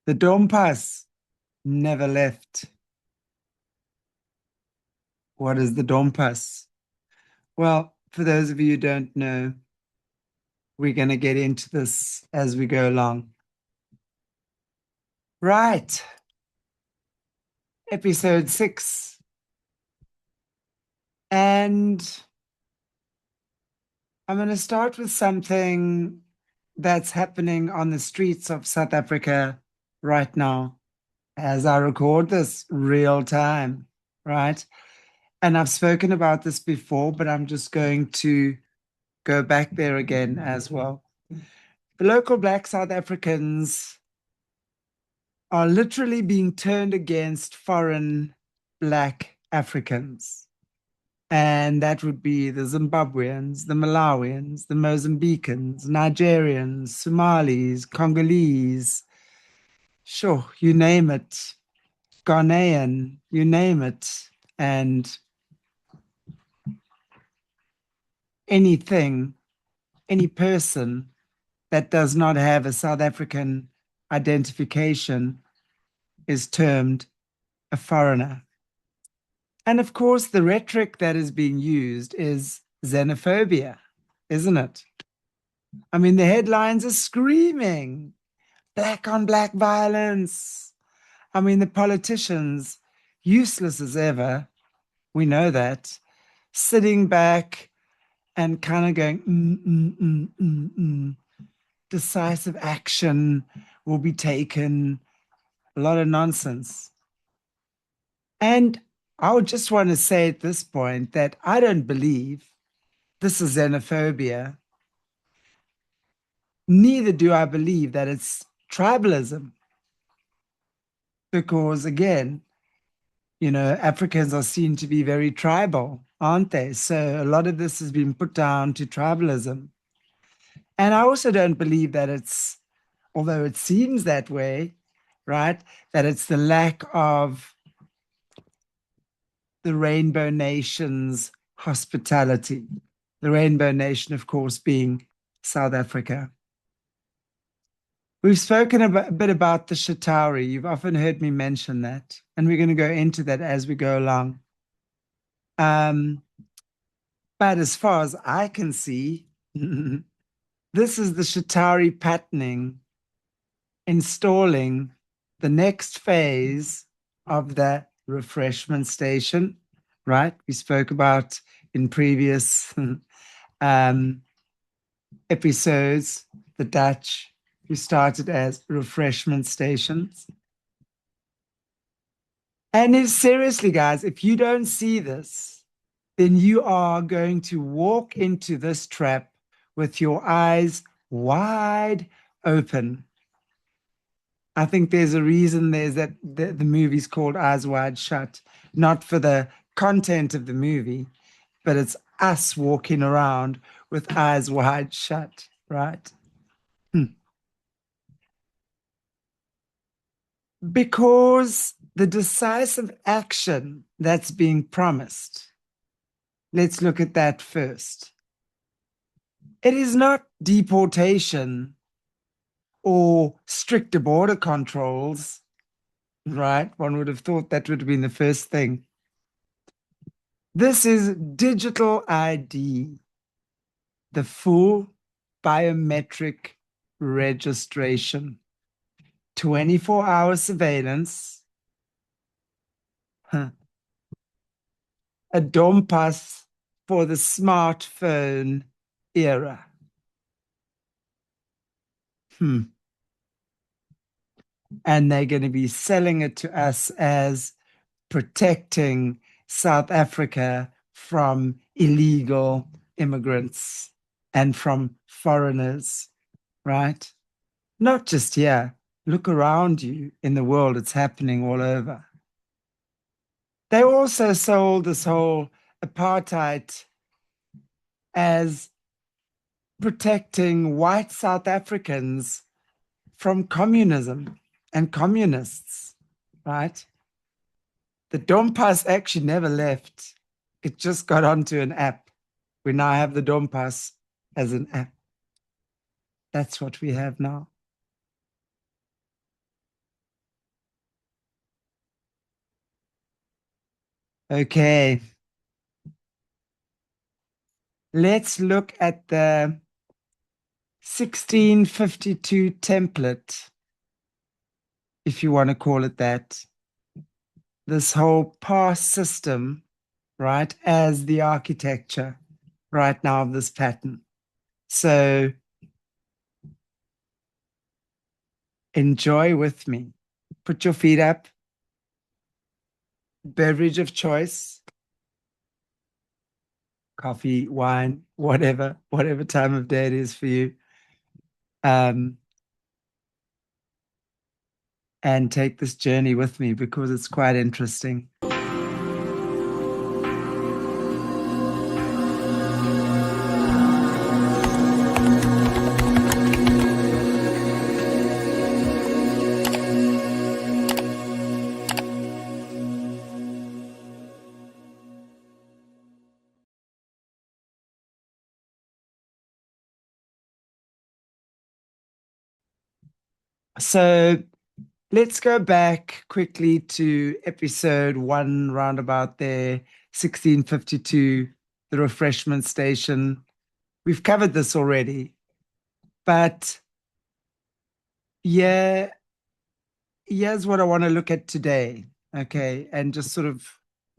The Dompas never left. What is the Dompas? Well, for those of you who don't know, we're going to get into this as we go along. Right. Episode 6. And I'm going to start with something that's happening on the streets of South Africa right now, as I record this real time, right? And I've spoken about this before, but I'm just going to go back there again as well. The local Black South Africans are literally being turned against foreign Black Africans. And that would be the Zimbabweans, the Malawians, the Mozambicans, Nigerians, Somalis, Congolese, sure, you name it, Ghanaian, you name it, and anything, any person that does not have a South African identification is termed a foreigner. And of course, the rhetoric that is being used is xenophobia, isn't it? I mean, the headlines are screaming black on black violence. I mean, the politicians, useless as ever, we know that, sitting back and kind of going, decisive action will be taken, a lot of nonsense. And I would just want to say at this point that I don't believe this is xenophobia. Neither do I believe that it's tribalism. Because again, you know, Africans are seen to be very tribal, aren't they? So a lot of this has been put down to tribalism. And I also don't believe that it's, although it seems that way, right, that it's the lack of the Rainbow Nation's hospitality. The Rainbow Nation, of course, being South Africa. We've spoken a bit about the Chitauri. You've often heard me mention that, and we're going to go into that as we go along. But as far as I can see, this is the Chitauri patterning installing the next phase of the refreshment station, right? We spoke about in previous episodes, the Dutch, who started as refreshment stations. And if, seriously, guys, if you don't see this, then you are going to walk into this trap with your eyes wide open. I think there's a reason there's that the movie's called Eyes Wide Shut, not for the content of the movie, but it's us walking around with eyes wide shut, right? Because the decisive action that's being promised, let's look at that first. It is not deportation or stricter border controls, right? One would have thought that would have been the first thing. This is digital ID, the full biometric registration, 24-hour surveillance, a Dompas for the smartphone era. And they're going to be selling it to us as protecting South Africa from illegal immigrants and from foreigners, right? Not just here. Look around you in the world. It's happening all over. They also sold this whole apartheid as protecting white South Africans from communism and communists, right? The Dompas actually never left. It just got onto an app. We now have the Dompas as an app. That's what we have now. Okay. Let's look at the 1652 template, if you want to call it that. This whole pass system, right, as the architecture right now of this pattern. So enjoy with me. Put your feet up. Beverage of choice. Coffee, wine, whatever time of day it is for you. And take this journey with me because it's quite interesting. So let's go back quickly to episode 1, roundabout there, 1652, the refreshment station. We've covered this already, but yeah, here's what I want to look at today, okay, and just sort of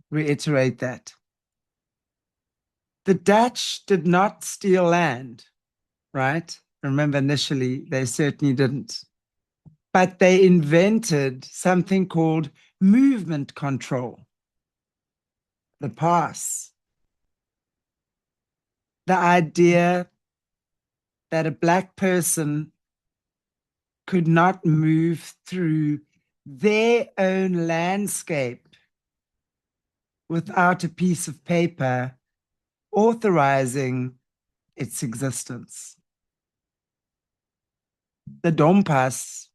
reiterate that. The Dutch did not steal land, right? Remember, initially, they certainly didn't. But they invented something called movement control, the pass. The idea that a Black person could not move through their own landscape without a piece of paper authorizing its existence. The Dompas,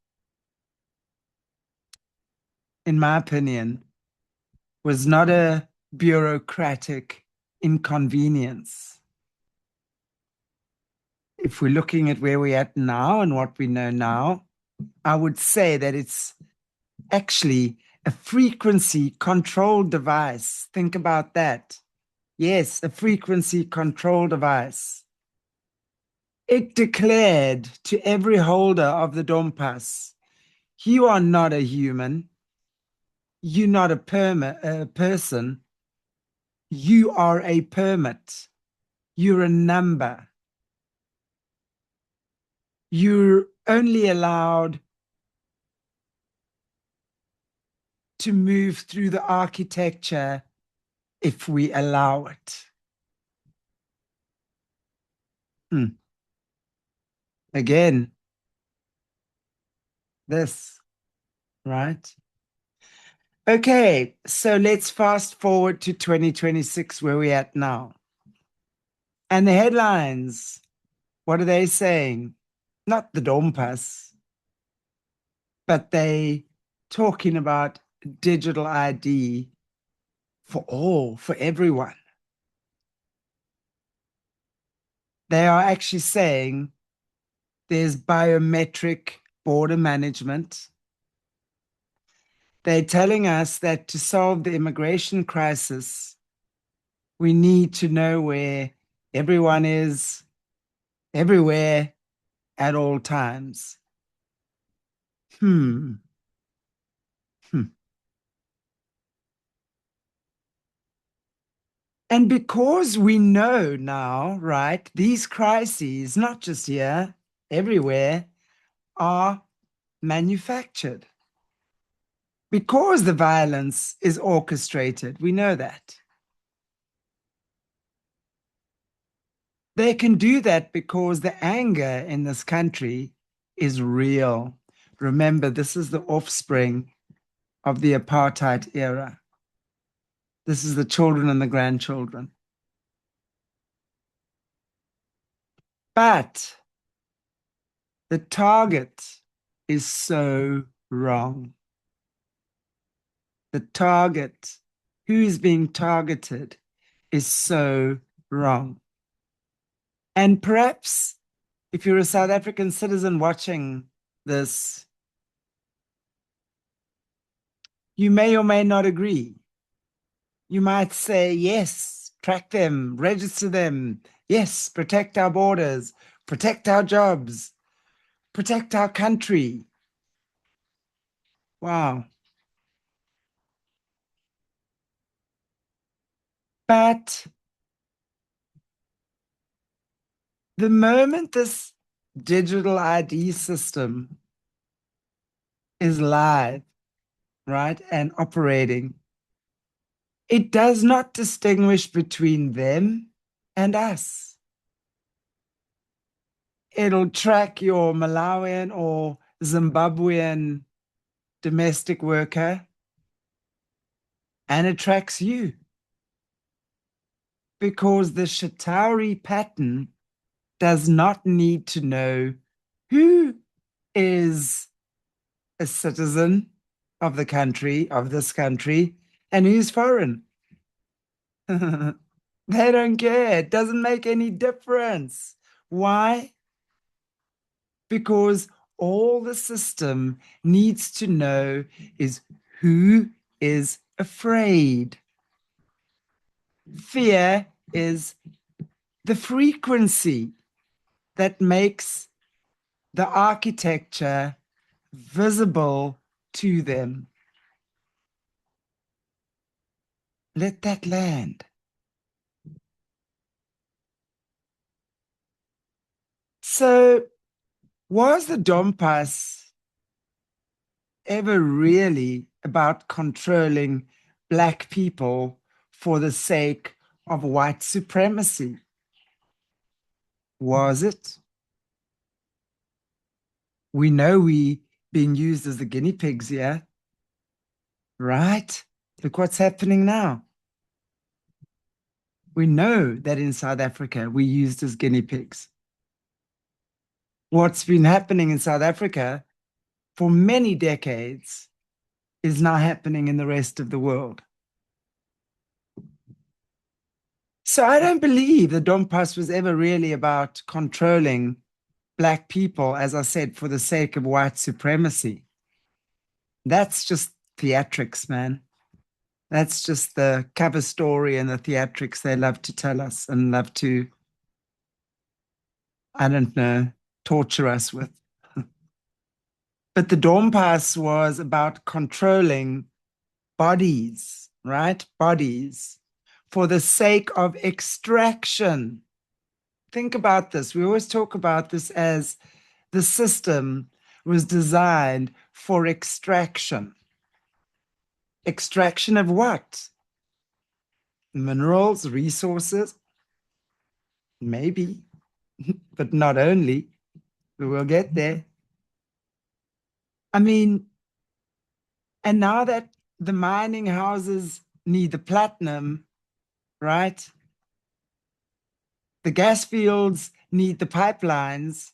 in my opinion, was not a bureaucratic inconvenience. If we're looking at where we're at now and what we know now, I would say that it's actually a frequency control device. Think about that. Yes, a frequency control device. It declared to every holder of the Dompas, you are not a human. You're not a person. You are a permit. You're a number. You're only allowed to move through the architecture if we allow it. Again, this, right? Okay, so let's fast forward to 2026, where we're at now. And the headlines, what are they saying? Not the Dompas, but they talking about digital ID for all, for everyone. They are actually saying there's biometric border management. They're telling us that to solve the immigration crisis, we need to know where everyone is, everywhere, at all times. Hmm. And because we know now, right, these crises, not just here, everywhere, are manufactured. Because the violence is orchestrated, we know that. They can do that because the anger in this country is real. Remember, this is the offspring of the apartheid era. This is the children and the grandchildren. But the target is so wrong. The target, who is being targeted, is so wrong. And perhaps if you're a South African citizen watching this, you may or may not agree. You might say, yes, track them, register them. Yes, protect our borders, protect our jobs, protect our country. Wow. But the moment this digital ID system is live, right, and operating, it does not distinguish between them and us. It'll track your Malawian or Zimbabwean domestic worker, and it tracks you because the Chitauri pattern does not need to know who is a citizen of the country, of this country, and who's foreign. They don't care. It doesn't make any difference. Why? Because all the system needs to know is who is afraid. Fear is the frequency that makes the architecture visible to them. Let that land. So, was the Dompas ever really about controlling Black people for the sake of white supremacy? Was it? We know we being used as the guinea pigs here, right? Look what's happening now. We know that in South Africa, we're used as guinea pigs. What's been happening in South Africa for many decades is now happening in the rest of the world. So I don't believe the Dompas was ever really about controlling Black people, as I said, for the sake of white supremacy. That's just theatrics, man. That's just the cover story and the theatrics they love to tell us and love to, I don't know, torture us with. But the Dompas was about controlling bodies, right? Bodies for the sake of extraction. Think about this. We always talk about this as the system was designed for extraction. Extraction of what? Minerals, resources? Maybe, but not only. We will get there. I mean, and now that the mining houses need the platinum, right? The gas fields need the pipelines.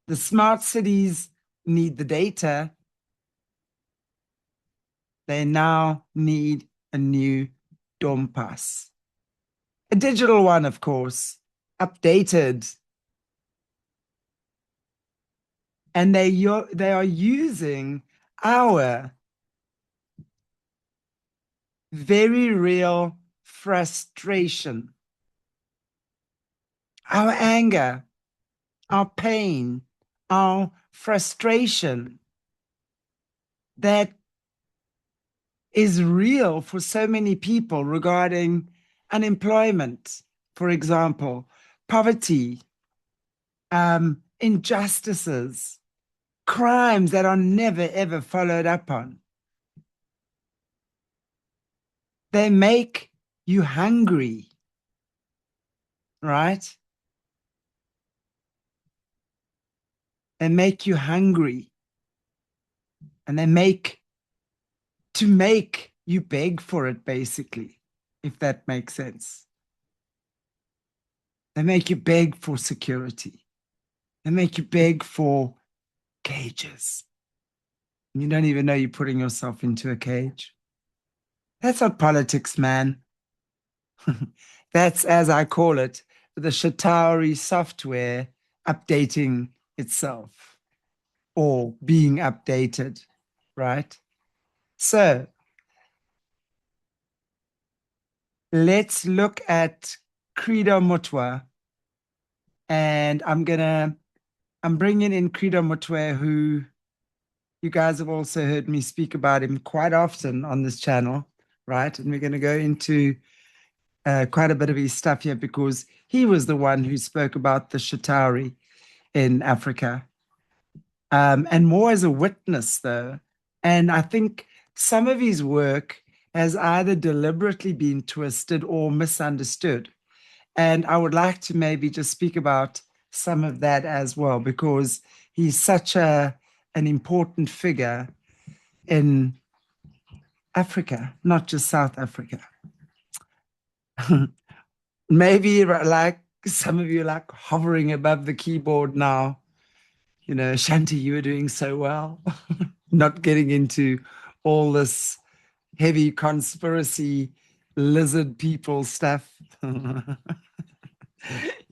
The smart cities need the data. They now need a new Dompas. A digital one, of course, updated. And they are using our very real frustration, our anger, our pain, our frustration that is real for so many people regarding unemployment, for example, poverty, injustices, crimes that are never, ever followed up on. They make you hungry, right? They make you hungry. And they make you beg for it, basically, if that makes sense. They make you beg for security. They make you beg for cages. You don't even know you're putting yourself into a cage. That's not politics, man. That's, as I call it, the Chitauri software updating itself or being updated, right? So let's look at Credo Mutwa. And I'm bringing in Credo Mutwa, who you guys have also heard me speak about him quite often on this channel, right? And we're going to go into quite a bit of his stuff here because he was the one who spoke about the Chitauri in Africa, and more as a witness, though. And I think some of his work has either deliberately been twisted or misunderstood. And I would like to maybe just speak about some of that as well, because he's such an important figure in Africa, not just South Africa. Maybe like some of you like hovering above the keyboard now. You know, Shanti, you were doing so well. Not getting into all this heavy conspiracy lizard people stuff.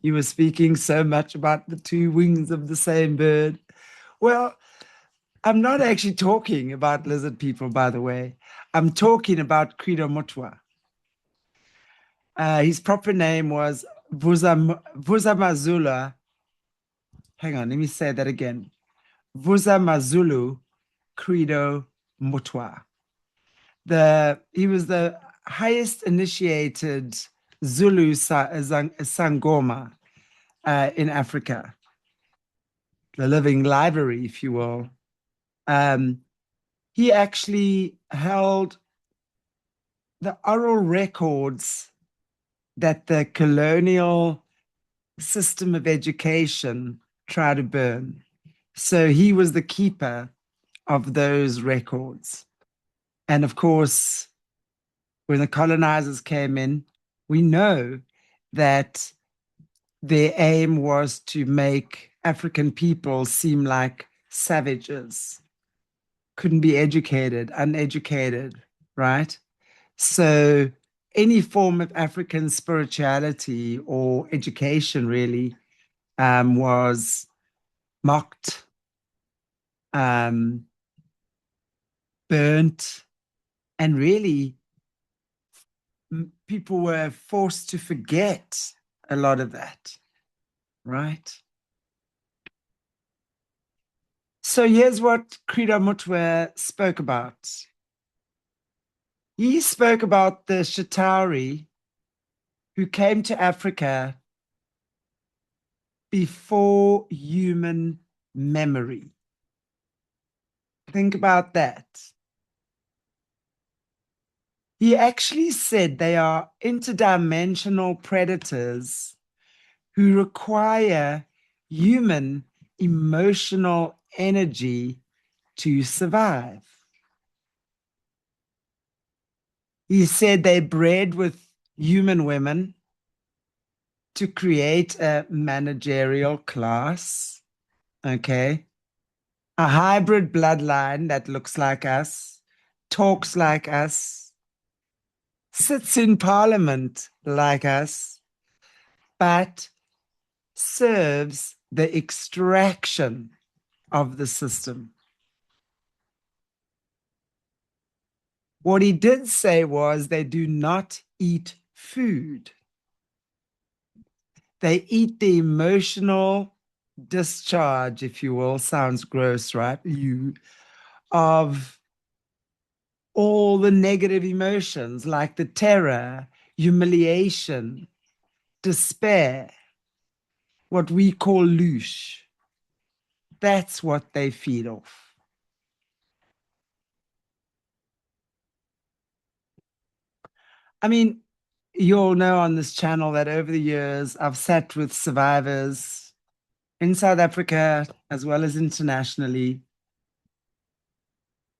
You were speaking so much about the two wings of the same bird. Well, I'm not actually talking about lizard people, by the way. I'm talking about Credo Mutwa. His proper name was Vuzamazula. Hang on, let me say that again. Vuzamazulu Credo Mutwa. He was the highest initiated Zulu Sangoma in Africa, the living library, if you will. He actually held the oral records that the colonial system of education tried to burn. So he was the keeper of those records. And of course, when the colonizers came in, we know that their aim was to make African people seem like savages, couldn't be educated, uneducated, right? So any form of African spirituality or education really was mocked, um, burnt, and really people were forced to forget a lot of that, right? So here's what Credo Mutwa spoke about. He spoke about the Chitauri who came to Africa before human memory. Think about that. He actually said they are interdimensional predators who require human emotional energy to survive. He said they bred with human women to create a managerial class, okay? A hybrid bloodline that looks like us, talks like us, sits in parliament like us, but serves the extraction of the system. What he did say was they do not eat food. They eat the emotional discharge, if you will, sounds gross, right? Of all the negative emotions like the terror, humiliation, despair, what we call louche. That's what they feed off. I mean, you all know on this channel that over the years, I've sat with survivors in South Africa as well as internationally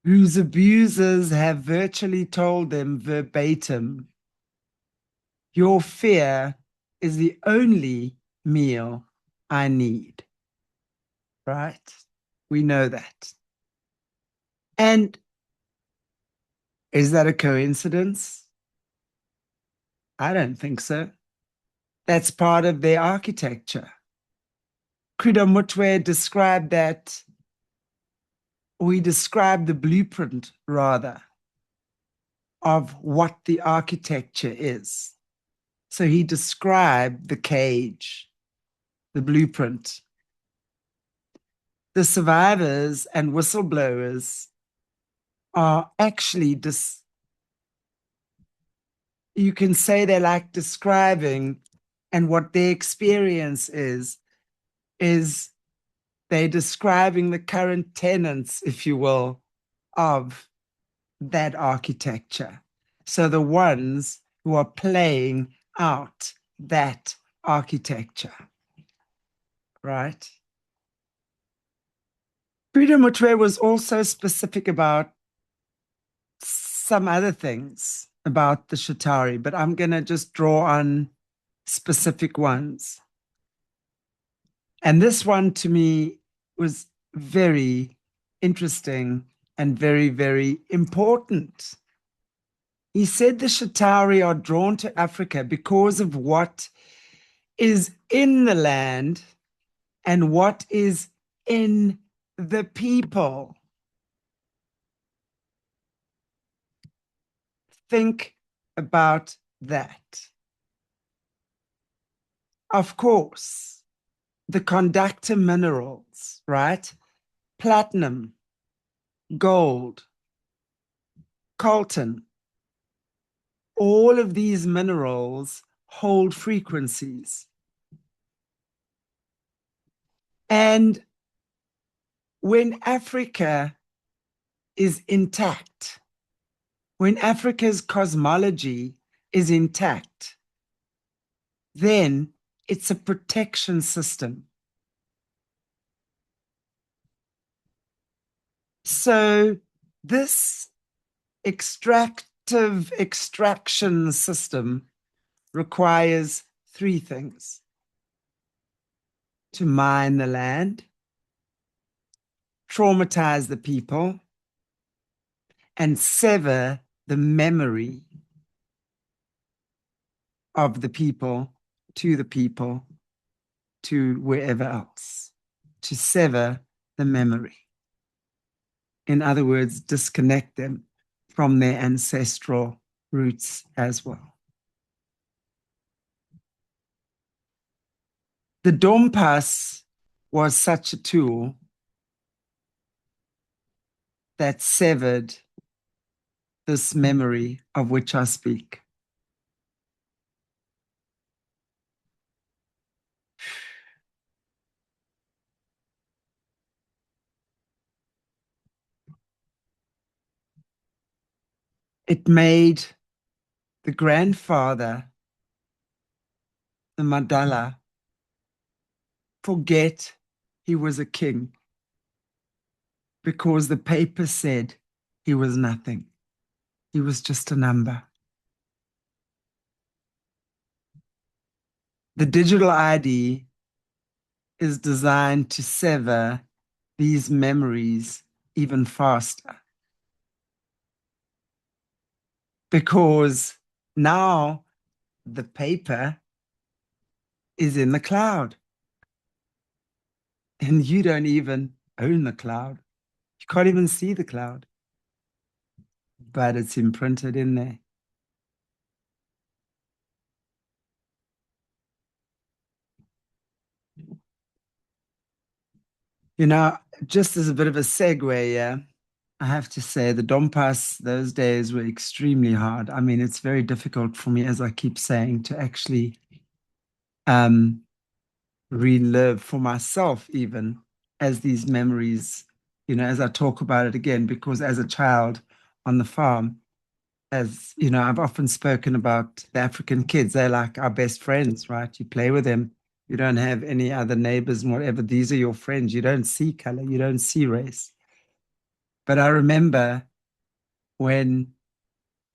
whose abusers have virtually told them verbatim, your fear is the only meal I need. Right? We know that. And is that a coincidence? I don't think so. That's part of their architecture. Credo Mutwa described that, we described the blueprint rather, of what the architecture is. So he described the cage, the blueprint. The survivors and whistleblowers are actually you can say they're like describing, and what their experience is they're describing the current tenants, if you will, of that architecture. So the ones who are playing out that architecture, right? Credo Mutwa was also specific about some other things about the Chitauri, but I'm going to just draw on specific ones. And this one to me was very interesting and very, very important. He said the Chitauri are drawn to Africa because of what is in the land and what is in the people. Think about that. Of course, the conductor minerals, right? Platinum, gold, coltan, all of these minerals hold frequencies. And when Africa is intact, when Africa's cosmology is intact, then it's a protection system. So this extraction system requires three things: to mine the land, traumatize the people, and sever the memory of the people to wherever else, to sever the memory. In other words, disconnect them from their ancestral roots as well. The Dompas was such a tool that severed this memory of which I speak. It made the grandfather, the Madala, forget he was a king because the paper said he was nothing. He was just a number. The digital ID is designed to sever these memories even faster, because now the paper is in the cloud and you don't even own the cloud. You can't even see the cloud, but it's imprinted in there. You know, just as a bit of a segue, yeah, I have to say the Dompas those days were extremely hard. I mean, it's very difficult for me, as I keep saying, to actually um, relive for myself, even as these memories, you know, as I talk about it again, because as a child on the farm, as you know, I've often spoken about the African kids. They're like our best friends, right? You play with them. You don't have any other neighbors and whatever. These are your friends. You don't see color. You don't see race. But I remember when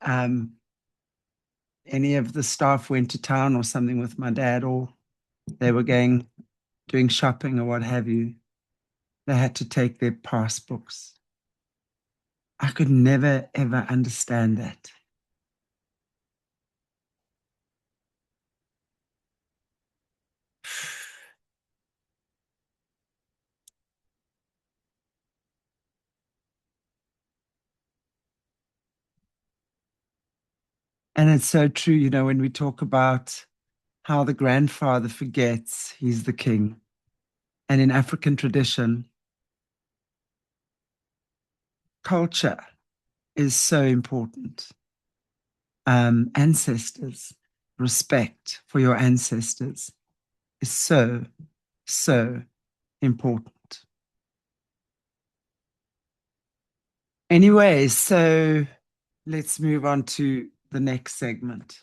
um, any of the staff went to town or something with my dad, or they were doing shopping or what have you, they had to take their passbooks. I could never, ever understand that. And it's so true, when we talk about how the grandfather forgets he's the king. And in African tradition, culture is so important. Ancestors, respect for your ancestors is so, so important. Anyway, so let's move on to the next segment.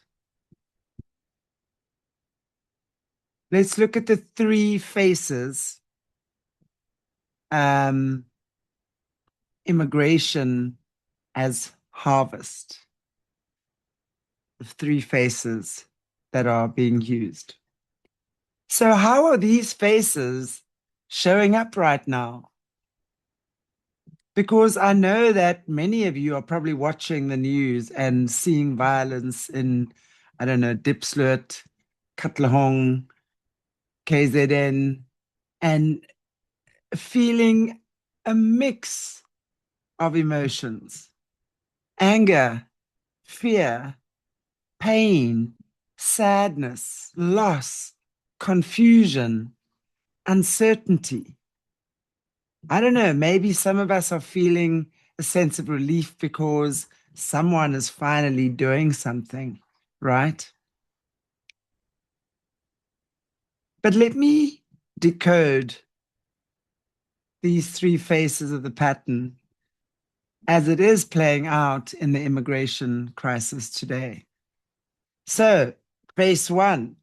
Let's look at the three faces immigration as harvest. The three faces that are being used. So how are these faces showing up right now? Because I know that many of you are probably watching the news and seeing violence in, I don't know, Diepsloot, Katlehong, KZN, and feeling a mix of emotions: anger, fear, pain, sadness, loss, confusion, uncertainty. I don't know, maybe some of us are feeling a sense of relief because someone is finally doing something, right? But let me decode these three faces of the pattern as it is playing out in the immigration crisis today. So, face one,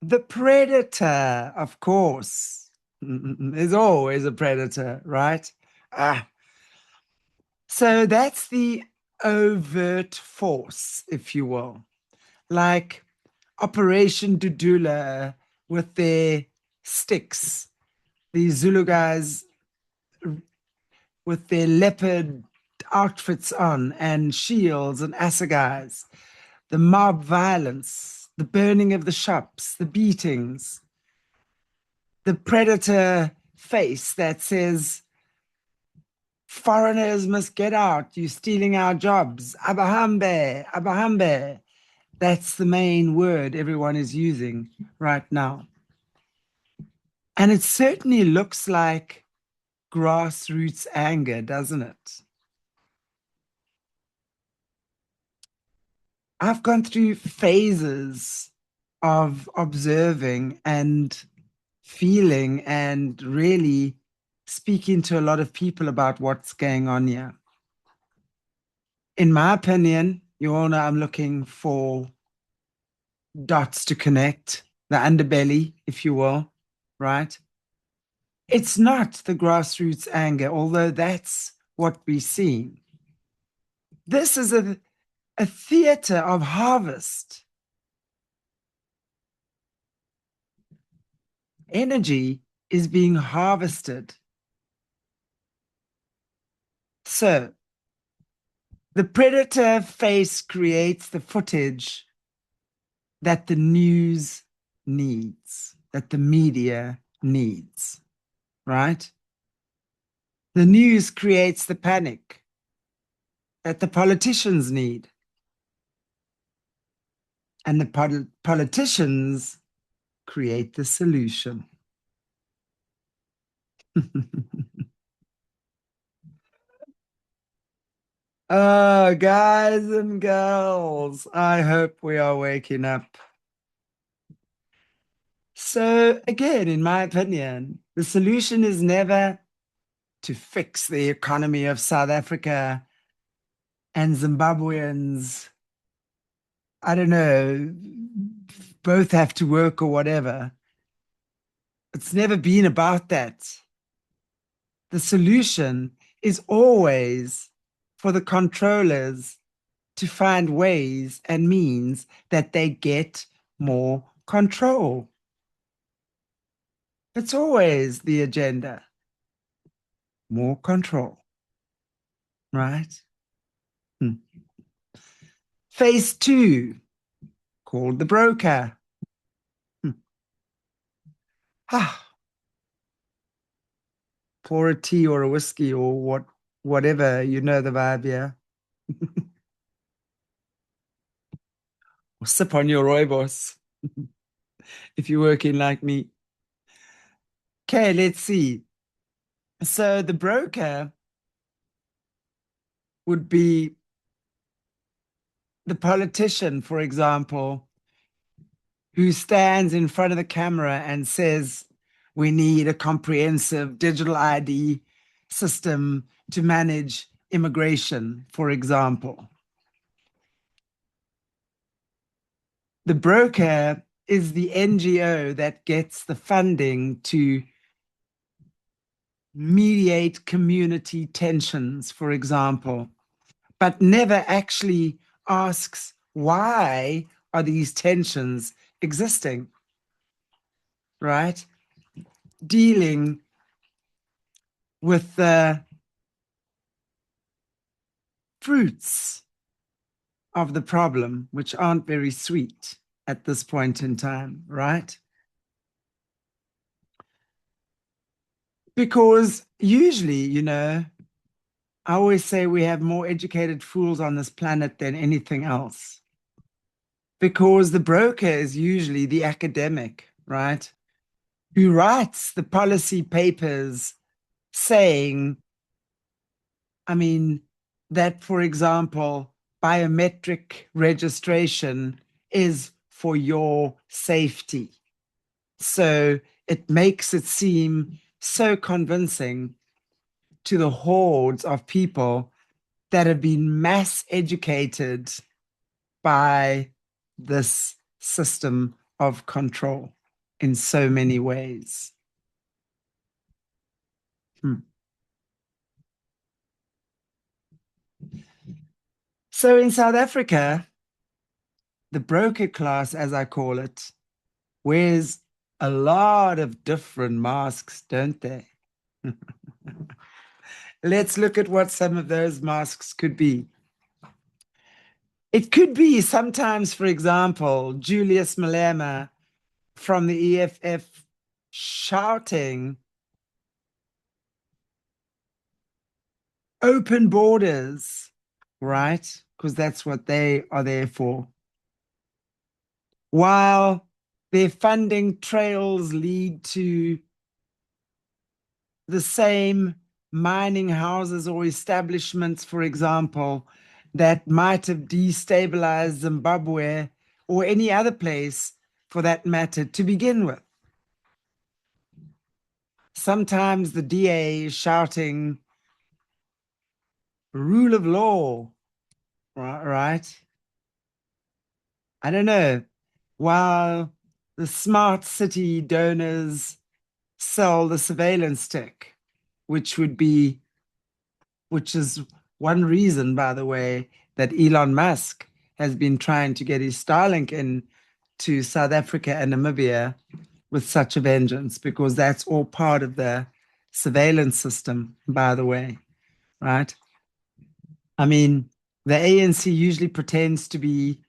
the predator, of course, is always a predator, right? So that's the overt force, if you will, like Operation Dudula with their sticks, these Zulu guys with their leopard outfits on and shields and assegais, the mob violence, the burning of the shops, the beatings, the predator face that says, foreigners must get out, you're stealing our jobs, abahambe, abahambe. That's the main word everyone is using right now. And it certainly looks like grassroots anger, doesn't it? I've gone through phases of observing and feeling and really speaking to a lot of people about what's going on here. In my opinion, you all know I'm looking for dots to connect, the underbelly, if you will, right? It's not the grassroots anger, although that's what we're seeing. This is a theater of harvest. Energy is being harvested. So the predator face creates the footage that the news needs, that the media needs, right? The news creates the panic that the politicians need. And the politicians create the solution. Oh, guys and girls, I hope we are waking up. So, again, in my opinion, the solution is never to fix the economy of South Africa and Zimbabweans. I don't know, both have to work or whatever. It's never been about that. The solution is always for the controllers to find ways and means that they get more control. It's always the agenda. More control, right? Phase two, called the broker. Ah, pour a tea or a whiskey or whatever, you know the vibe, yeah. or sip on your rooibos if you're working like me. Okay, let's see. So the broker would be the politician, for example, who stands in front of the camera and says, we need a comprehensive digital ID system to manage immigration, for example. The broker is the NGO that gets the funding to mediate community tensions, for example, but never actually asks why are these tensions existing, right? Dealing with the fruits of the problem, which aren't very sweet at this point in time, right? Because usually, I always say we have more educated fools on this planet than anything else. Because the broker is usually the academic, right? Who writes the policy papers saying, that, for example, biometric registration is for your safety. So it makes it seem so convincing to the hordes of people that have been mass educated by this system of control in so many ways. So in South Africa, the broker class, as I call it, wears a lot of different masks, don't they? Let's look at what some of those masks could be. It could be sometimes, for example, Julius Malema from the EFF shouting, open borders, right? Because that's what they are there for. While their funding trails lead to the same mining houses or establishments, for example, that might have destabilized Zimbabwe or any other place for that matter to begin with. Sometimes the DA is shouting, rule of law, right? I don't know. While the smart city donors sell the surveillance tech, which is one reason, by the way, that Elon Musk has been trying to get his Starlink in to South Africa and Namibia with such a vengeance, because that's all part of the surveillance system, by the way, right? The ANC usually pretends to be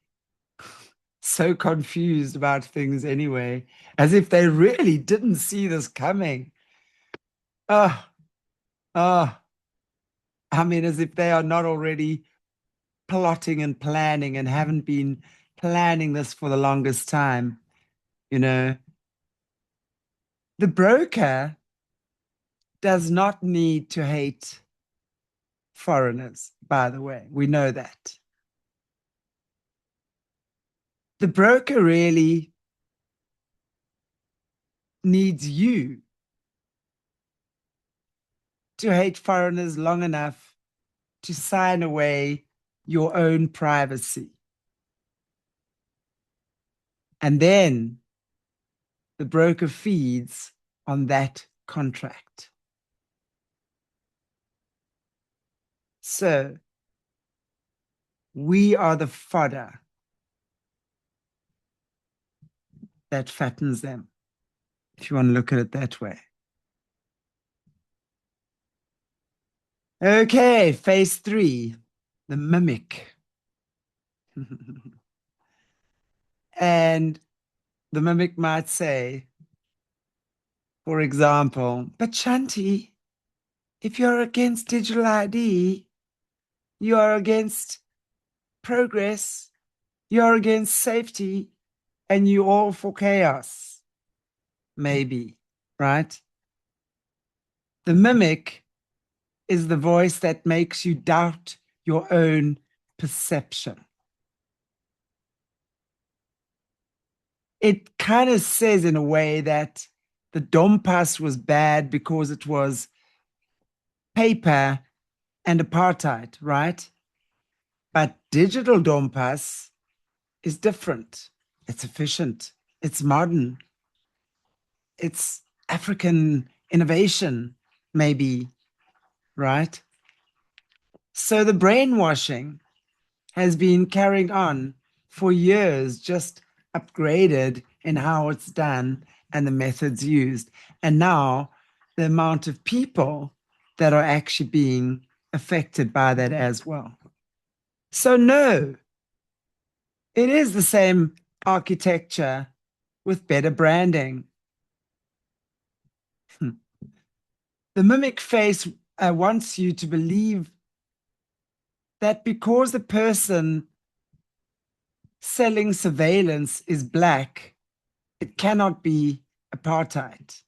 so confused about things anyway, as if they really didn't see this coming. Oh, oh, as if they are not already plotting and planning and haven't been planning this for the longest time. The broker does not need to hate foreigners, by the way. We know that. The broker really needs you to hate foreigners long enough to sign away your own privacy. And then the broker feeds on that contract. So we are the fodder that fattens them, if you want to look at it that way. Okay, phase 3, the mimic. And the mimic might say, for example, but Shanti, if you're against digital ID, you are against progress, You're against safety and you all for chaos. Maybe, right? The mimic is the voice that makes you doubt your own perception. It kind of says in a way that the Dompas was bad because it was paper and apartheid, right? But digital Dompas is different. It's efficient. It's modern. It's African innovation, maybe, right? So the brainwashing has been carrying on for years, just upgraded in how it's done and the methods used. And now the amount of people that are actually being affected by that as well. So no, it is the same architecture with better branding. The mimic face wants you to believe that because the person selling surveillance is black, it cannot be apartheid.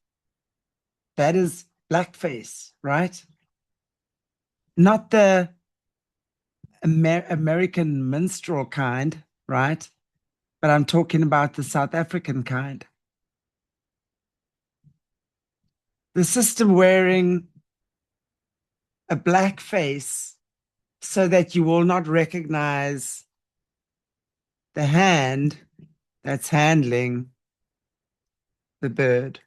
That is blackface, right? Not the American minstrel kind, right? But I'm talking about the South African kind. The system wearing a black face so that you will not recognize the hand that's handling the bird.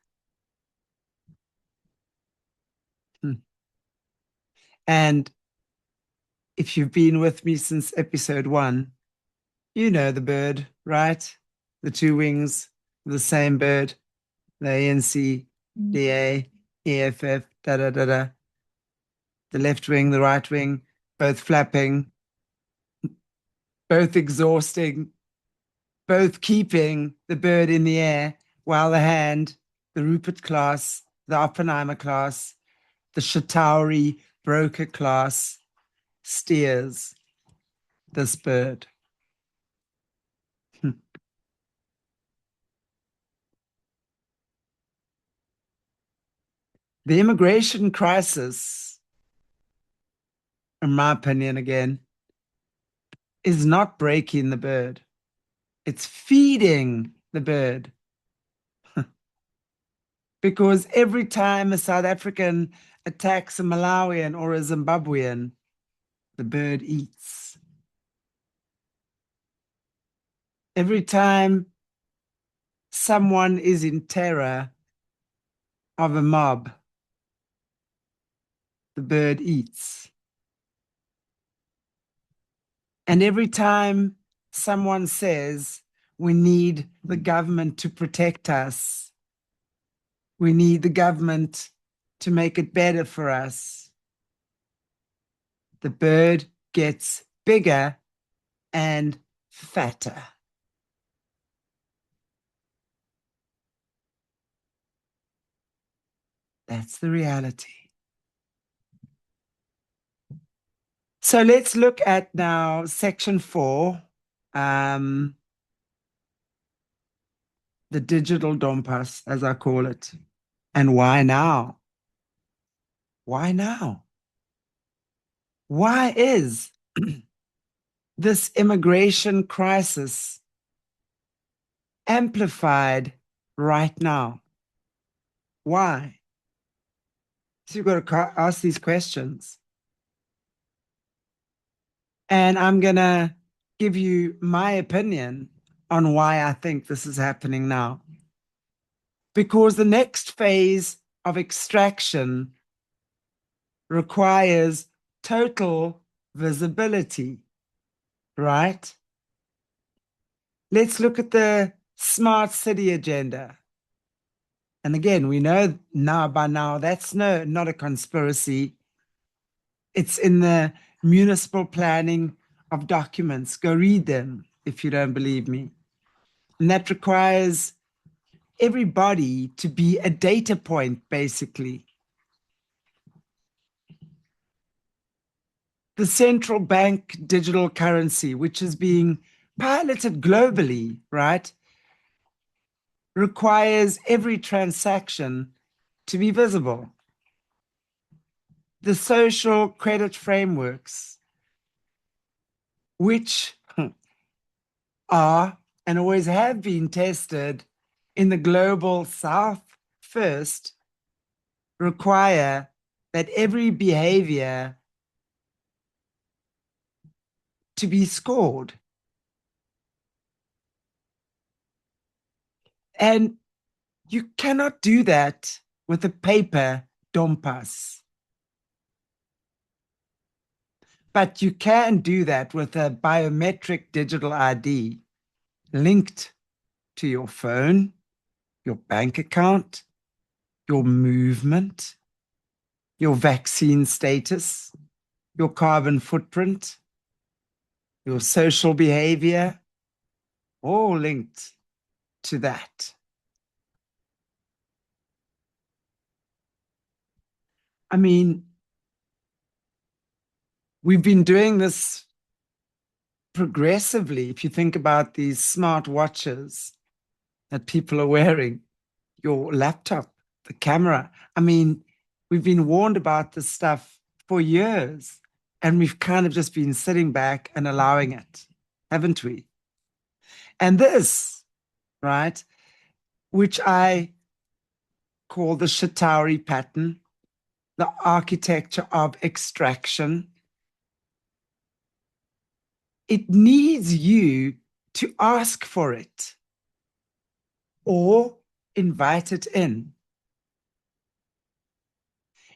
And if you've been with me since episode 1, you know the bird, right? The two wings of the same bird, the ANC, DA, EFF, da da da da. The left wing, the right wing, both flapping, both exhausting, both keeping the bird in the air, while the hand, the Rupert class, the Oppenheimer class, the Chitauri broker class, steers this bird. The immigration crisis, in my opinion again, is not breaking the bird. It's feeding the bird. Because every time a South African attacks a Malawian or a Zimbabwean, the bird eats. Every time someone is in terror of a mob, the bird eats. And every time someone says, we need the government to protect us, we need the government to make it better for us, the bird gets bigger and fatter. That's the reality. So let's look at now section 4, the digital Dompas, as I call it. And why now? Why now? Why is this immigration crisis amplified right now? Why? So you've got to ask these questions. And I'm going to give you my opinion on why I think this is happening now. Because the next phase of extraction requires total visibility, right? Let's look at the smart city agenda. And again, we know now by now that's not a conspiracy. It's in the municipal planning of documents. Go read them if you don't believe me. And that requires everybody to be a data point, basically. The central bank digital currency, which is being piloted globally, right, requires every transaction to be visible. The social credit frameworks, which are and always have been tested in the global south first, require that every behavior to be scored. And you cannot do that with a paper Dompas. But you can do that with a biometric digital ID linked to your phone, your bank account, your movement, your vaccine status, your carbon footprint, your social behavior, all linked to that. I mean, we've been doing this progressively. If you think about these smart watches that people are wearing, your laptop, the camera. I mean, we've been warned about this stuff for years, and we've kind of just been sitting back and allowing it, haven't we? And this, right, which I call the Chitauri pattern, the architecture of extraction, it needs you to ask for it or invite it in.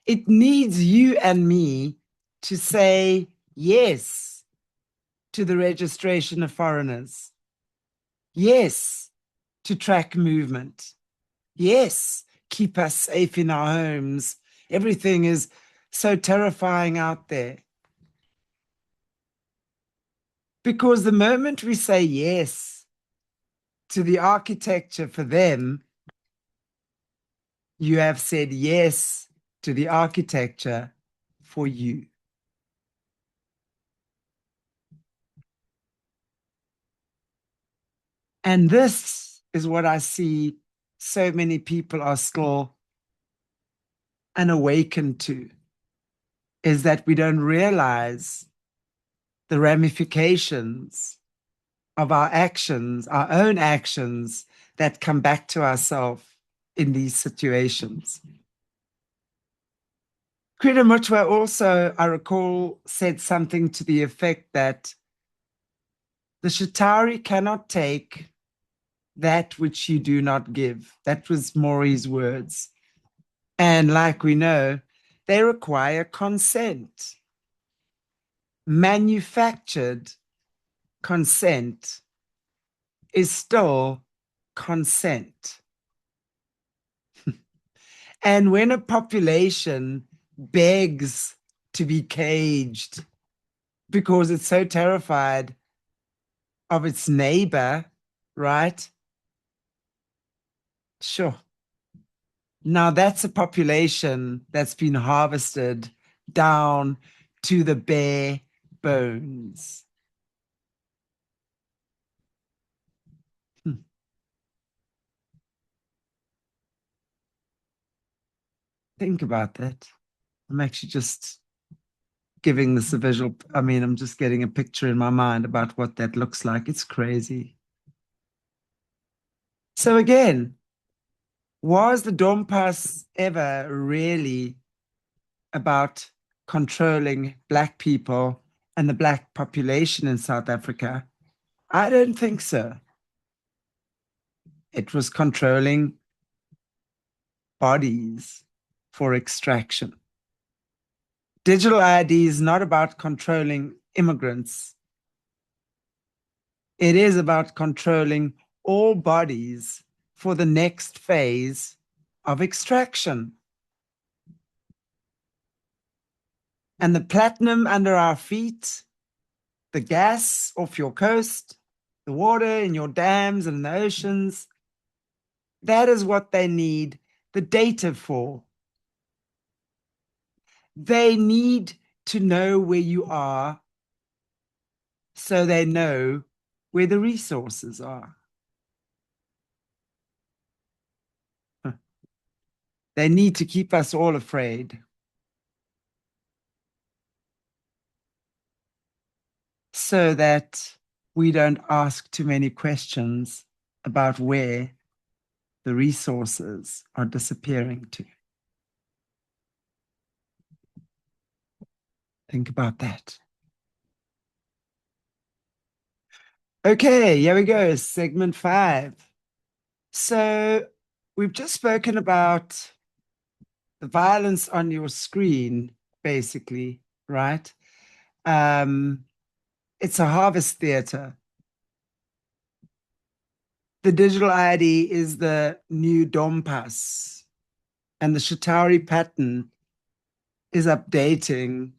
It needs you and me to say yes to the registration of foreigners. Yes, to track movement. Yes, keep us safe in our homes. Everything is so terrifying out there. Because the moment we say yes to the architecture for them, you have said yes to the architecture for you. And this is what I see so many people are still unawakened to, is that we don't realize the ramifications of our actions, our own actions that come back to ourselves in these situations. Credo Mutwa also, I recall, said something to the effect that the Chitauri cannot take that which you do not give. That was Maury's words. And like we know, they require consent. Manufactured consent is still consent. And when a population begs to be caged because it's so terrified of its neighbor, right? Sure. Now that's a population that's been harvested down to the bare bones. Think about that. I'm actually just giving this a visual. I mean, I'm just getting a picture in my mind about what that looks like. It's crazy. So again, was the Dompas ever really about controlling Black people and the Black population in South Africa? I don't think so. It was controlling bodies for extraction. Digital ID is not about controlling immigrants. It is about controlling all bodies for the next phase of extraction. And the platinum under our feet, the gas off your coast, the water in your dams and the oceans, that is what they need the data for. They need to know where you are so they know where the resources are. They need to keep us all afraid, so that we don't ask too many questions about where the resources are disappearing to. Think about that. Okay, here we go. Segment 5. So we've just spoken about the violence on your screen, basically, right? It's a harvest theater. The digital ID is the new Dompas, and the Chitauri pattern is updating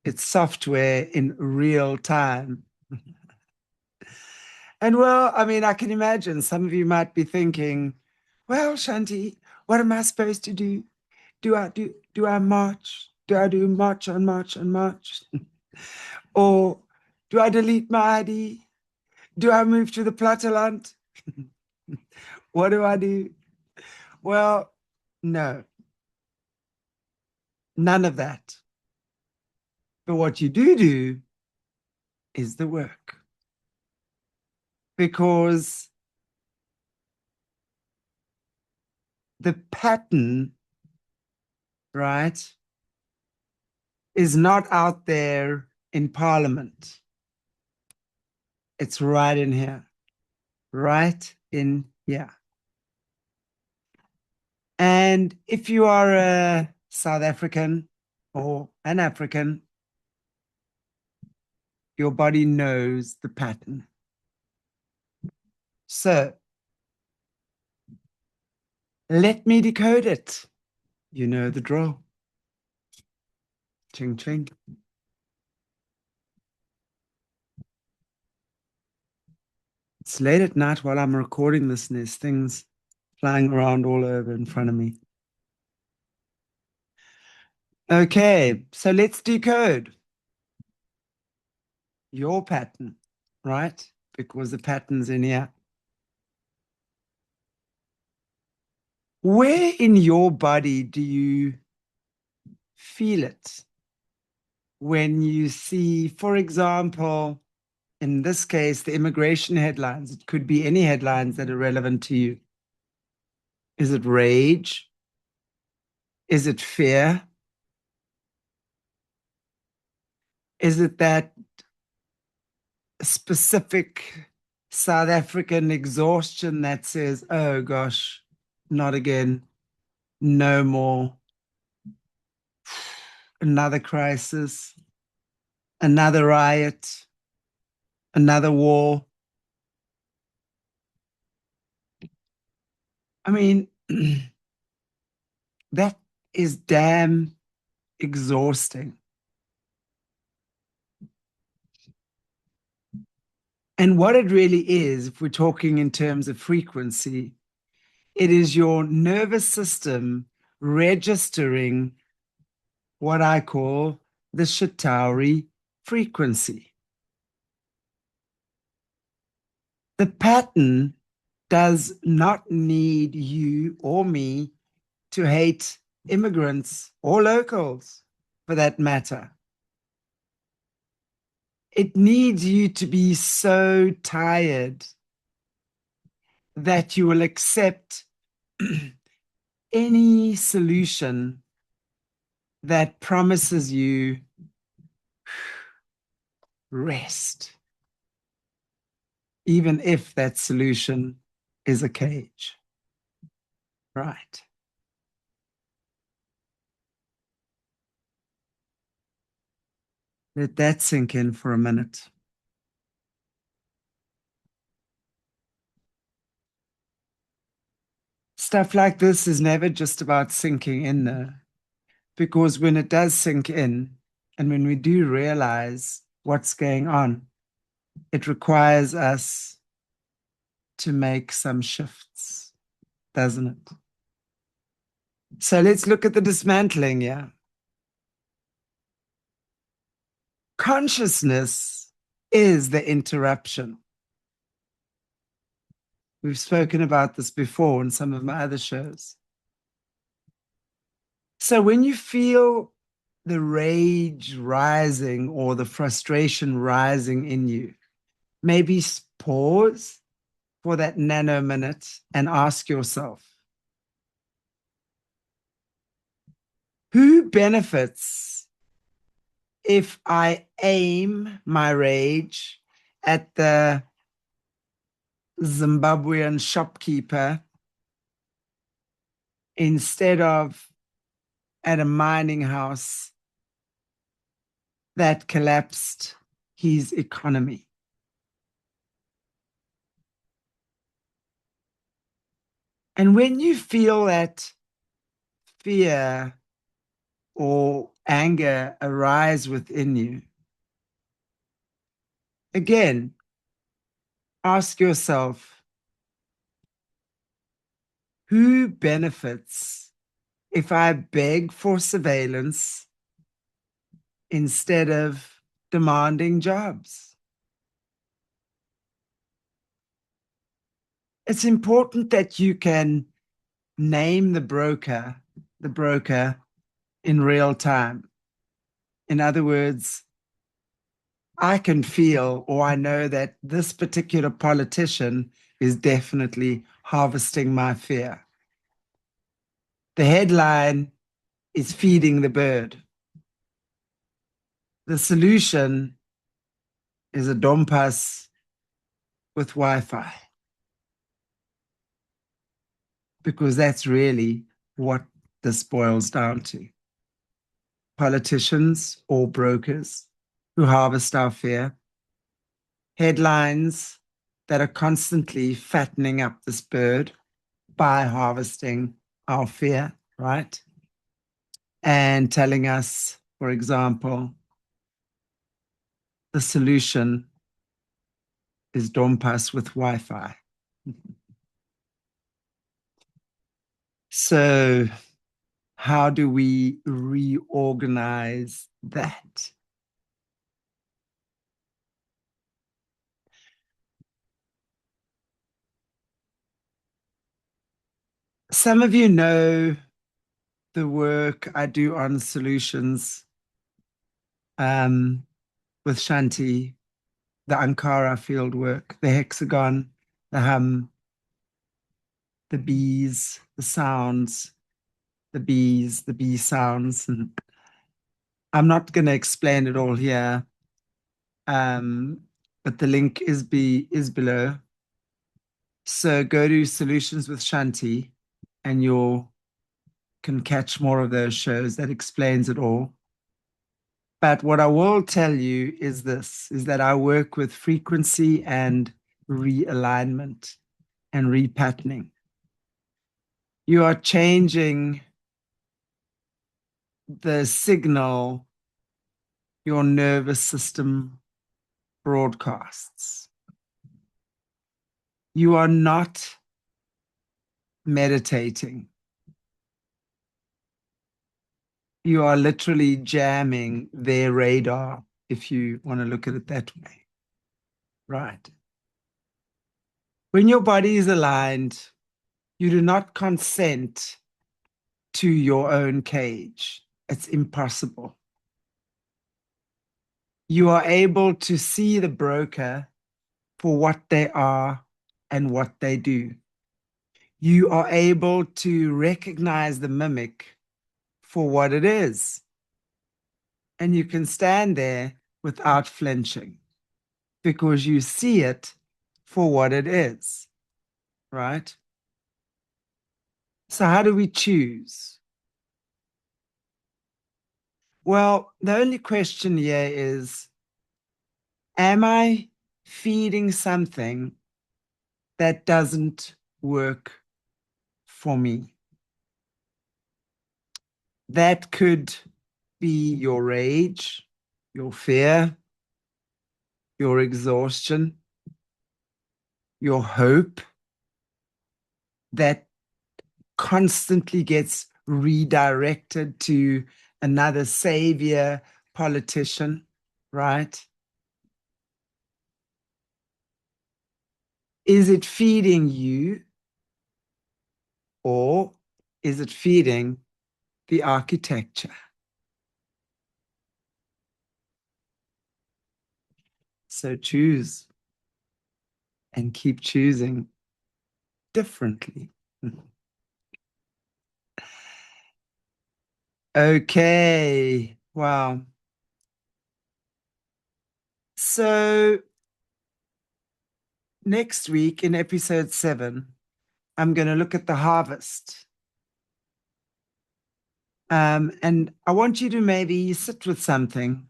its software in real time. And well, I mean, I can imagine some of you might be thinking, well, Shanti, what am I supposed to do? Do I march? Do I do march on march on march? Or do I delete my ID? Do I move to the platteland? What do I do? Well, no, none of that. But what you do is the work. Because the pattern, right, is not out there in Parliament. It's right in here, right in here. And if you are a South African or an African, your body knows the pattern. So let me decode it. You know the drill. Ching, ching. It's late at night while I'm recording this, and there's things flying around all over in front of me. Okay, so let's decode your pattern, right? Because the pattern's in here. Where in your body do you feel it when you see, for example, in this case, the immigration headlines? It could be any headlines that are relevant to you. Is it rage? Is it fear? Is it that specific South African exhaustion that says, oh gosh, not again, no more, another crisis, another riot, another war? I mean, that is damn exhausting. And what it really is, if we're talking in terms of frequency, it is your nervous system registering what I call the Chitauri frequency. The pattern does not need you or me to hate immigrants or locals, for that matter. It needs you to be so tired that you will accept any solution that promises you rest, even if that solution is a cage. Right. Let that sink in for a minute. Stuff like this is never just about sinking in there, because when it does sink in, and when we do realize what's going on, it requires us to make some shifts, doesn't it? So let's look at the dismantling, yeah. Consciousness is the interruption. We've spoken about this before in some of my other shows. So when you feel the rage rising or the frustration rising in you, maybe pause for that nano minute and ask yourself, who benefits if I aim my rage at the Zimbabwean shopkeeper instead of at a mining house that collapsed his economy? And when you feel that fear or anger arise within you, again, ask yourself, who benefits if I beg for surveillance instead of demanding jobs? It's important that you can name the broker in real time. In other words, I can feel or I know that this particular politician is definitely harvesting my fear. The headline is feeding the bird. The solution is a Dompas with Wi-Fi, because that's really what this boils down to. Politicians or brokers who harvest our fear, headlines that are constantly fattening up this bird by harvesting our fear, right? And telling us, for example, the solution is Dompas with Wi-Fi. So how do we reorganize that? Some of you know the work I do on solutions with Shanti, the Ankara field work, the hexagon, the hum, the bees, the sounds, the bees, the bee sounds. And I'm not going to explain it all here, but the link is below. So go to Solutions with Shanti and you can catch more of those shows that explains it all. But what I will tell you is this, is that I work with frequency and realignment and repatterning. You are changing the signal your nervous system broadcasts. You are not meditating. You are literally jamming their radar, if you want to look at it that way. Right. When your body is aligned, you do not consent to your own cage. It's impossible. You are able to see the broker for what they are and what they do. You are able to recognize the mimic for what it is. And you can stand there without flinching because you see it for what it is, right? So how do we choose? Well, the only question here is, am I feeding something that doesn't work for me? That could be your rage, your fear, your exhaustion, your hope that constantly gets redirected to another savior politician, right? Is it feeding you, or is it feeding the architecture? So choose and keep choosing differently. Okay, wow. So next week in episode 7, I'm going to look at the harvest. And I want you to maybe sit with something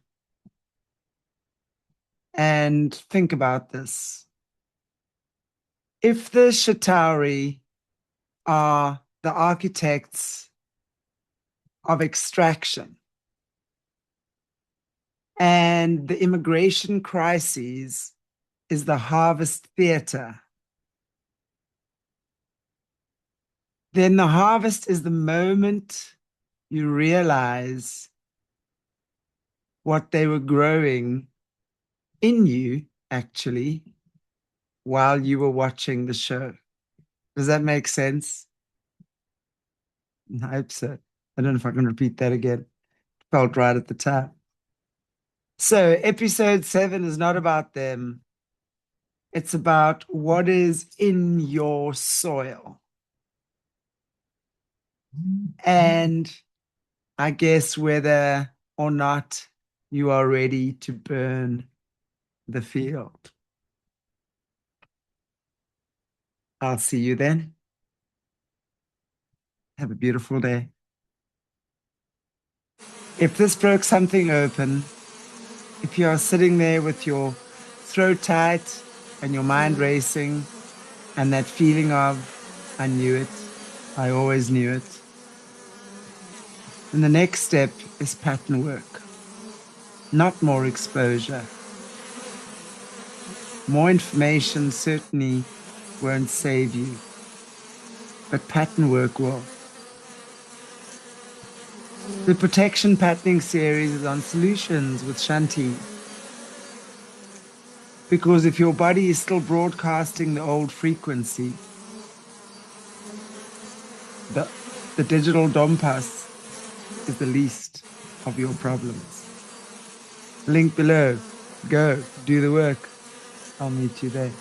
and think about this. If the Chitauri are the architects of extraction, and the immigration crisis is the harvest theater, then the harvest is the moment you realize what they were growing in you, actually, while you were watching the show. Does that make sense? I hope so. I don't know if I can repeat that again. Felt right at the time. So episode 7 is not about them. It's about what is in your soil. And I guess whether or not you are ready to burn the field. I'll see you then. Have a beautiful day. If this broke something open, if you are sitting there with your throat tight and your mind racing and that feeling of, I knew it, I always knew it, then the next step is pattern work, not more exposure. More information certainly won't save you, but pattern work will. The Protection Patterning series is on Solutions with Chantelle. Because if your body is still broadcasting the old frequency, the digital Dompas is the least of your problems. Link below. Go, do the work. I'll meet you there.